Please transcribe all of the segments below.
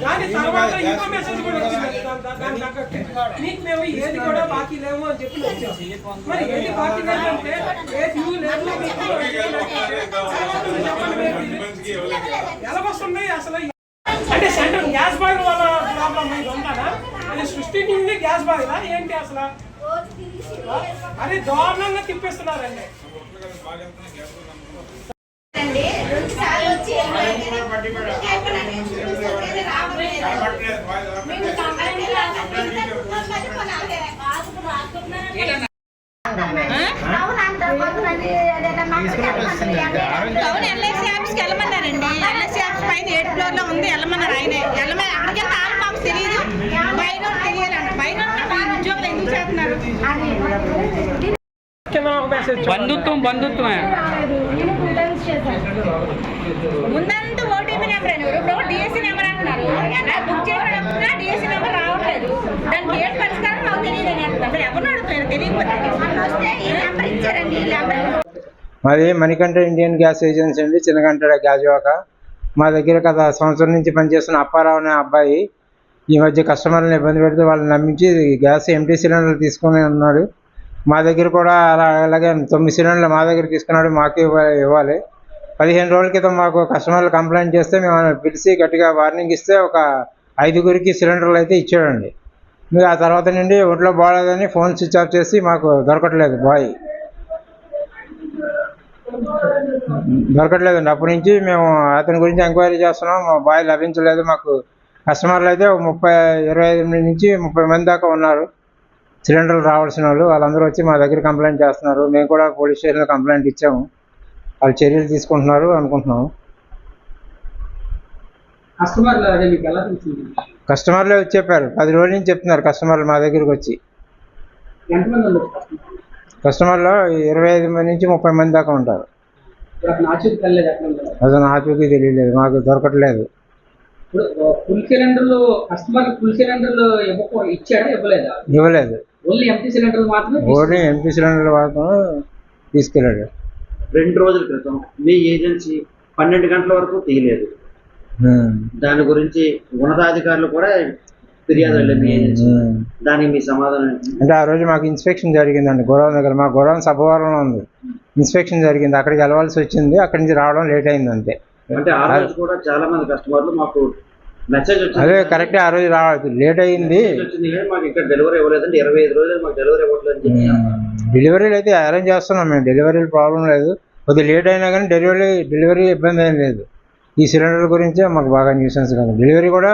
దాని తర్వాత ఇంకో మెసేజ్ కూడా వచ్చింది నీకు మేము ఏది కూడా బాకీ లేవు అని చెప్పి వచ్చాం. మరి ఏది బాకీ లేదంటే ఏ డ్యూ లేదు ఎలా వస్తుంది అసలు? అంటే సెంట్రల్ గ్యాస్ బాయిల్ వల్ల ప్రాబ్లం ఇది ఉంటానా? అది సృష్టించింది గ్యాస్ బాయిలా ఏంటి అసలు? అది దారుణంగా తిప్పేస్తున్నారండి. అవును ఎల్ఐసి యాప్స్కి వెళ్ళమన్నారండి. ఎల్ఐసి యాప్స్ పైన 8th ఫ్లోర్ లో ఉంది, వెళ్ళమన్నారు. ఆయన వెళ్ళమని అక్కడికి వెళ్తే మాకు తెలియదు, బయట తెలియాలంట. బయట ఉద్యోగులు ఎందుకు చేస్తున్నారు? బంధుత్వమే ముందంతా ఓటీపీ నెంబర్ అని, ఇప్పుడు డిఎస్సీ నెంబర్ అంటున్నారు. బుక్ చేసినప్పుడు డిఎస్సీ నెంబర్ రావట్లేదు. దానికి ఏడు పరిష్కారం నాకు తెలియదు అని అంటున్నారు. ఎవరు అడుగుతున్నారు తెలియకపోతే ఇచ్చారండి. మాది మణికంఠ ఇండియన్ గ్యాస్ ఏజెన్సీ అండి, చిన్నగంట గాజువాక. మా దగ్గర గత సంవత్సరం నుంచి పనిచేస్తున్న అప్పారావు అనే అబ్బాయి ఈ మధ్య కస్టమర్లను ఇబ్బంది పెడితే వాళ్ళని నమ్మించి గ్యాస్ ఎంటీ సిలిండర్లు తీసుకొని ఉన్నాడు. మా దగ్గర కూడా అలాగే 9 సిలిండర్లు మా దగ్గర తీసుకున్నాడు, మాకే ఇవ్వాలి. 15 రోజుల క్రితం మాకు కస్టమర్లు కంప్లైంట్ చేస్తే మేము పిలిచి గట్టిగా వార్నింగ్ ఇస్తే ఒక 5గురికి సిలిండర్లు అయితే ఇచ్చాడండి. మీరు ఆ తర్వాత నుండి ఒంట్లో బాగాలేదని ఫోన్ స్విచ్ ఆఫ్ చేసి మాకు దొరకట్లేదండి. అప్పటి నుంచి మేము అతని గురించి ఎంక్వైరీ చేస్తున్నాం. మా బాయ్ లభించలేదు. మాకు కస్టమర్లు అయితే 25 నుంచి 30 మంది దాకా ఉన్నారు సిలిండర్లు రావాల్సిన వాళ్ళు. వాళ్ళందరూ వచ్చి మా దగ్గర కంప్లైంట్ చేస్తున్నారు. మేము కూడా పోలీస్ స్టేషన్లో కంప్లైంట్ ఇచ్చాము, వాళ్ళు చర్యలు తీసుకుంటున్నారు అనుకుంటున్నాము. కస్టమర్లే వచ్చి చెప్పారు, 10 రోజుల నుంచి చెప్తున్నారు కస్టమర్లు మా దగ్గరికి వచ్చి. కస్టమర్లో 25 నుంచి 30 మంది దాకా ఉంటారు. అసలు ఆచూకీ తెలియలేదు, మాకు దొరకట్లేదు. ఇవ్వలేదు, ఓన్లీ ఎంటీ సిలిండర్లు మాత్రం తీసుకెళ్ళాడు. 2 రోజుల క్రితం మీ ఏజెన్సీ 12 గంటల వరకు తీయలేదు. దాని గురించి ఉన్నతాధికారులు కూడా ఫిర్యాదు వెళ్ళింది మీ ఏజెన్సీ. దానికి మీ సమాధానం అంటే ఆ రోజు మాకు ఇన్స్పెక్షన్ జరిగిందండి గోడౌన్ దగ్గర. మా గోడౌన్ సభవరంలో ఉంది, ఇన్స్పెక్షన్ జరిగింది. అక్కడికి వెళ్ళవలసి వచ్చింది, అక్కడి నుంచి రావడం లేట్ అయింది అంతే. అంటే ఆ రోజు కూడా చాలా మంది కస్టమర్లు మాకు మెసేజ్ వచ్చింది. అదే కరెక్టే, ఆ రోజు రావాలి, లేట్ అయింది. మాకు ఇక్కడ డెలివరీ ఇవ్వలేదండి, 25 రోజులు మాకు డెలివరీ ఇవ్వట్లేదు. డెలివరీలు అయితే అరేంజ్ చేస్తున్నాం మేము, డెలివరీలు ప్రాబ్లం లేదు. కొద్దిగా లేట్ అయినా కానీ డెలివరీ ఇబ్బంది ఏం లేదు. ఈ సిలిండర్ గురించే మాకు బాగా న్యూసెన్స్ కాదు. డెలివరీ కూడా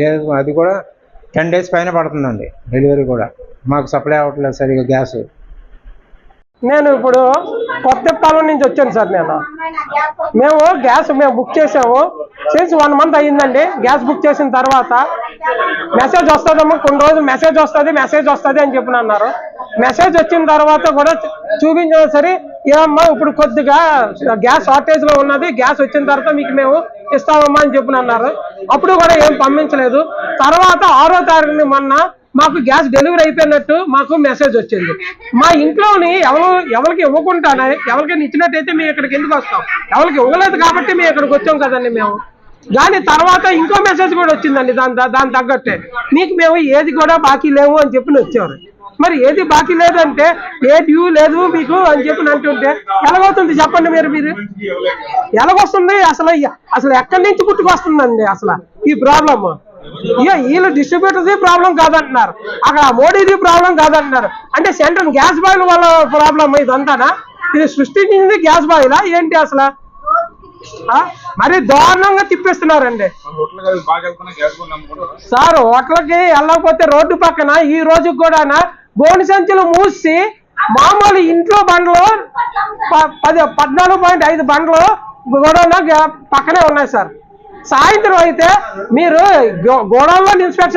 లేదు, అది కూడా 10 days పైన పడుతుందండి. డెలివరీ కూడా మాకు సప్లై అవ్వట్లేదు సరిగా గ్యాస్. నేను ఇప్పుడు కొత్తపాలెం నుంచి వచ్చాను సార్. మేము గ్యాస్ బుక్ చేసాము, సిన్స్ 1 month అయ్యిందండి. గ్యాస్ బుక్ చేసిన తర్వాత మెసేజ్ వస్తుందమ్మా, కొన్ని రోజులు మెసేజ్ వస్తుంది అని చెప్పి అన్నారు. మెసేజ్ వచ్చిన తర్వాత కూడా చూపించిన సరే ఏమమ్మా ఇప్పుడు కొద్దిగా గ్యాస్ షార్టేజ్లో ఉన్నది, గ్యాస్ వచ్చిన తర్వాత మీకు మేము ఇస్తామమ్మా అని చెప్పి అన్నారు. అప్పుడు కూడా ఏం పంపించలేదు. తర్వాత 6వ తారీఖుని మొన్న మాకు గ్యాస్ డెలివరీ అయిపోయినట్టు మాకు మెసేజ్ వచ్చింది. మా ఇంట్లోని ఎవరికి ఇవ్వకుండానే ఎవరికైనా ఇచ్చినట్టయితే మేము ఇక్కడికి ఎందుకు వస్తాం? ఎవరికి ఇవ్వలేదు కాబట్టి మేము ఇక్కడికి వచ్చాం కదండి మేము. దాని తర్వాత ఇంకో మెసేజ్ కూడా వచ్చిందండి దాని తగ్గట్టే, మీకు మేము ఏది కూడా బాకీ లేవు అని చెప్పి వచ్చారు. మరి ఏది బాకీ లేదంటే ఏ డ్యూ లేదు మీకు అని చెప్పి అంటుంటే ఎలాగవుతుంది చెప్పండి మీరు ఎలాగొస్తుంది? అసలు ఎక్కడి నుంచి పుట్టుకొస్తుందండి అసలు ఈ ప్రాబ్లమ్? వీళ్ళు డిస్ట్రిబ్యూటర్ది ప్రాబ్లం కాదంటున్నారు, అక్కడ మోడీది ప్రాబ్లం కాదంటున్నారు. అంటే సెంట్రల్ గ్యాస్ బాయిల్ వల్ల ప్రాబ్లం ఇదంతానా? ఇది సృష్టించింది గ్యాస్ బాయిలా ఏంటి అసలు? మరి దారుణంగా తిప్పేస్తున్నారండి సార్. హోటల్కి వెళ్ళకపోతే రోడ్డు పక్కన ఈ రోజు కూడా గోను సంచులు మూసి మామూలు ఇంట్లో బండ్లు 14.5 బండ్లు గోడౌన్లో పక్కనే ఉన్నాయి సార్. సాయంత్రం అయితే మీరు గోడౌన్లో ఇన్స్పెక్షన్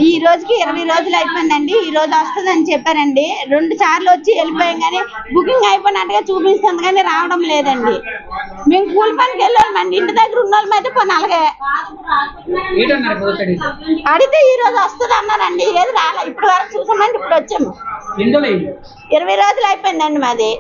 ఈ రోజుకి 20 రోజులు అయిపోయిందండి. ఈ రోజు వస్తుందని చెప్పారండి. 2 సార్లు వచ్చి వెళ్ళిపోయాం కానీ బుకింగ్ అయిపోయినట్టుగా చూపిస్తుంది కానీ రావడం లేదండి. మేము కూలి పనికి వెళ్ళామండి. ఇంటి దగ్గర ఉన్న వాళ్ళం అయితే పోనీ అలాగే అడిగితే ఈ రోజు వస్తుంది అన్నారండి. ఏది రాలే. ఇప్పుడు వరకు చూసామండి. ఇప్పుడు వచ్చాము. 20 రోజులు అయిపోయిందండి మాది.